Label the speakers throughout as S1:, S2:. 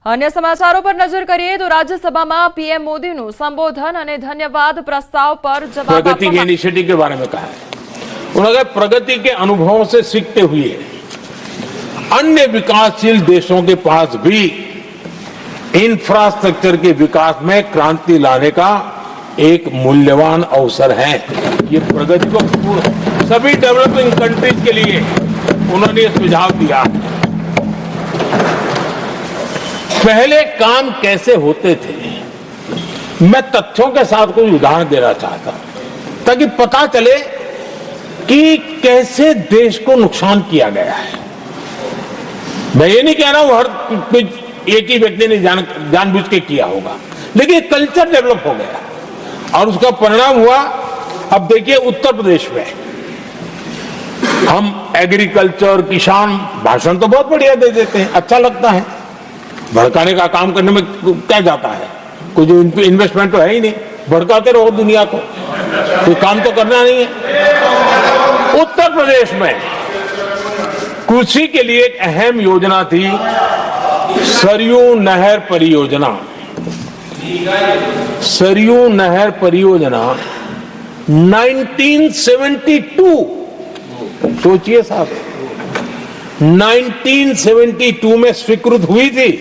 S1: अन्य समाचारों पर नजर करिए तो राज्यसभा में पीएम मोदी નું સંબોધન અને ધન્યવાદ प्रस्ताव पर जवाब
S2: प्रगति के इनिशिएटिव के बारे में कहा है। उन्होंने प्रगति के अनुभवों से सीखते हुए अन्य विकासशील देशों के पास भी इंफ्रास्ट्रक्चर के विकास में क्रांति लाने का एक मूल्यवान अवसर है। ये प्रगति को सभी डेवलपिंग कंट्रीज के लिए उन्होंने ये सुझाव दिया। पहले काम कैसे होते थे, मैं तथ्यों के साथ कुछ उदाहरण देना चाहता हूं ताकि पता चले कि कैसे देश को नुकसान किया गया है। मैं ये नहीं कह रहा हूं हर कुछ एक ही व्यक्ति ने जानबूझ के किया होगा, लेकिन कल्चर डेवलप हो गया और उसका परिणाम हुआ। अब देखिए उत्तर प्रदेश में हम एग्रीकल्चर किसान भाषण तो बहुत बढ़िया दे देते हैं, अच्छा लगता है। भड़काने का काम करने में क्या जाता है, कुछ इन्वेस्टमेंट तो है ही नहीं, भड़काते रहो दुनिया को, कोई काम तो करना नहीं है। उत्तर प्रदेश में कृषि के लिए एक अहम योजना थी सरयू नहर परियोजना। सरयू नहर परियोजना 1972, सोचिए साहब, 1972 में स्वीकृत हुई थी,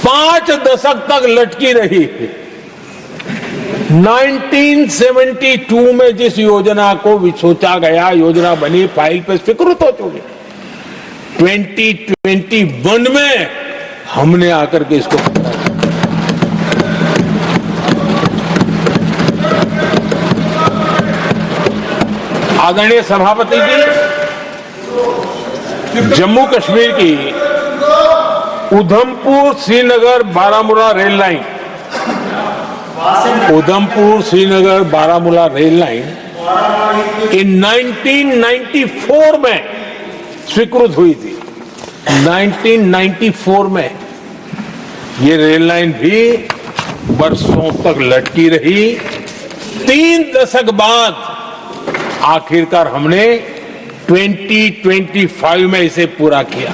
S2: 5 दशक तक लटकी रही। 1972 में जिस योजना को सोचा गया, योजना बनी, फाइल पे स्वीकृत हो चुकी, 2021 में हमने आकर के इसको आदरणीय सभापति जी, जम्मू कश्मीर की Udhampur Srinagar Baramulla rail line, Udhampur Srinagar Baramulla rail line in 1994 में स्वीकृत हुई थी। 1994 में ये रेल लाइन भी वर्षों तक लटकी रही। 3 दशक बाद आखिरकार हमने 2025 में इसे पूरा किया।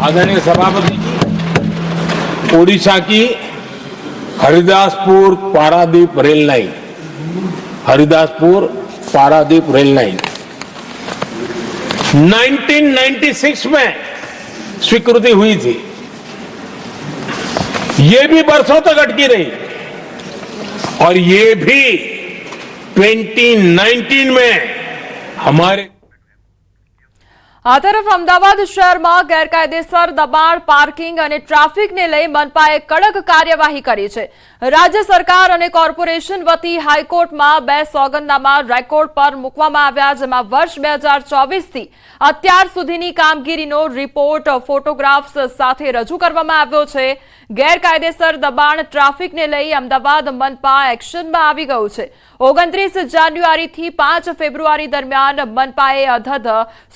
S2: आदरणीय सभापति जी, ओडिशा की Haridaspur Paradip rail line, Haridaspur Paradip rail line 1996 में स्वीकृति हुई थी। ये भी वर्षों तक अटकी रही और ये भी 2019 में हमारे
S1: आ तरफ अमदावाद शहर में गैरकायदेसर दबाण, पार्किंग और ट्राफिक ने लई मनपाए कड़क कार्यवाही करी है। राज्य सरकार और कॉर्पोरेशन वती हाईकोर्ट में 2 सोगंदनामा रेकॉर्ड पर मूकवामां आव्या, जेमां वर्ष 2024 थी અત્યાર સુધીની કામગીરીનો રિપોર્ટ ફોટોગ્રાફ્સ સાથે રજૂ કરવામાં આવ્યો છે। ગેરકાયદેસર દબાણ, ટ્રાફિકને લઈ અમદાવાદ મનપા એક્શનમાં આવી ગયું છે। 29 જાન્યુઆરીથી 5 ફેબ્રુઆરી દરમિયાન મનપાએ અધધ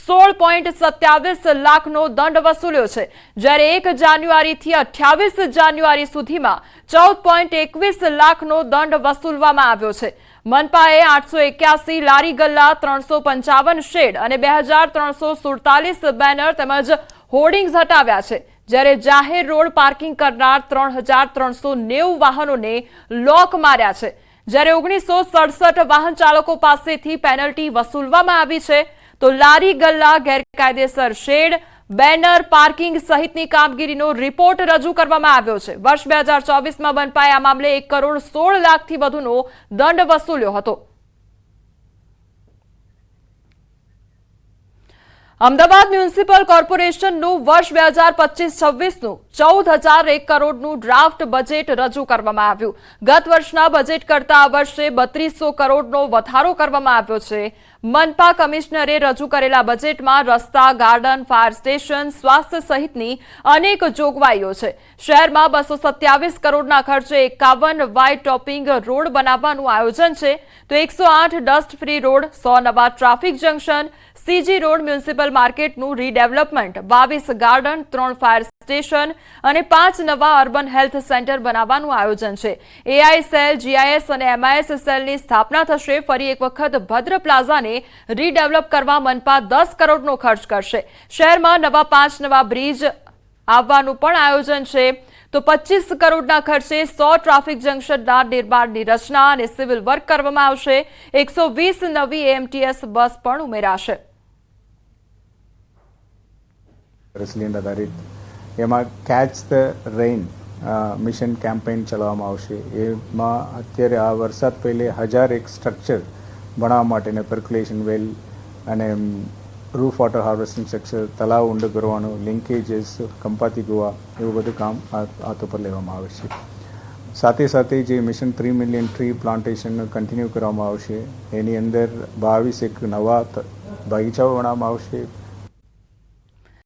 S1: 16.27 લાખનો દંડ વસૂલ્યો છે, જ્યારે 1 જાન્યુઆરીથી 28 જાન્યુઆરી સુધીમાં 14.21 લાખનો દંડ વસૂલવામાં આવ્યો છે। मनपाए 881 लारी गल्ला, 355 शेड और 2347 बेनर तेमज होर्डिंग्स हटाव्या छे, ज्यारे जाहेर रोड पार्किंग करनार 3390 वाहनों ने लॉक मार्या छे, ज्यारे 1967 वाहन चालको पासेथी पेनल्टी वसूलवामां आवी छे। तो लारी गल्ला, गैरकायदेसर शेड, बेनर, पार्किंग सहितनी कामगीरीनो रिपोर्ट रजू करवामां આવ્યો છે। વર્ષ 2024 માં મનપાએ આ મામલે 1,16 લાખથી વધુનો દંડ વસૂલ્યો હતો। અમદાવાદ મ્યુનિસિપલ કોર્પોરેશનનું વર્ષ 2025-26નું 14,001 કરોડનું ડ્રાફ્ટ બજેટ રજૂ કરવામાં આવ્યું। ગત વર્ષના બજેટ કરતા આ વર્ષે 3200 કરોડનો વધારો કરવામાં આવ્યો છે। मनपा कमिश्नरे रजू करेला बजेट में रस्ता, गार्डन, फायर स्टेशन, स्वास्थ्य सहितनी अनेक जोगवाईओ छे। शहर में 227 करोड़ना खर्चे 51 वाइड टॉपिंग रोड बनाववानुं आयोजन छे। तो 108 डस्ट फ्री रोड, 100 नवा traffic junction, CG road, municipal मार्केटનું રીડેવલપમેન્ટ, 22 ગાર્ડન, 3 ફાયર સ્ટેશન અને 5 નવા અર્બન હેલ્થ સેન્ટર બનાવવાનું આયોજન છે। એઆઈ સેલ, જીઆઈએસ અને એમઆઈએસ સેલની સ્થાપના થશે। ફરી એક વખત ભદ્ર પ્લાઝાને બગીચાને રીડેવલપ કરવા મનપા 10 કરોડનો ખર્ચ કરશે. શહેરમાં નવા 5 નવા બ્રિજ આવવાનું પણ આયોજન છે. તો 25 કરોડના ખર્ચે 100 ટ્રાફિક જંકશનના નિર્માણની રચના અને સિવિલ વર્ક કરવામાં આવશે. 120 નવી એએમટીએસ બસ પણ ઉમેરાશે.
S3: રેસિલિયન્ટ આધારિત એમાં catch the rain mission campaign ચલાવવામાં આવશે. એમાં અત્યારે આ વરસાદ પહેલે 1001 સ્ટ્રક્ચર બનાવવા માટેને પર્ક્યુલેશન વેલ અને રૂફ વોટર હાર્વેસ્ટિંગ સ્ટ્રક્ચર, તળાવ ઊંડો કરવાનું, લિંકેજીસ, કંપાતી ગોવા એવું બધું કામ હાથ ઉપર લેવામાં આવે છે. સાથે સાથે જે mission 3 million tree plantation continue કરવામાં આવશે. એની અંદર 22 એક નવા બગીચાઓ બનાવવામાં આવશે,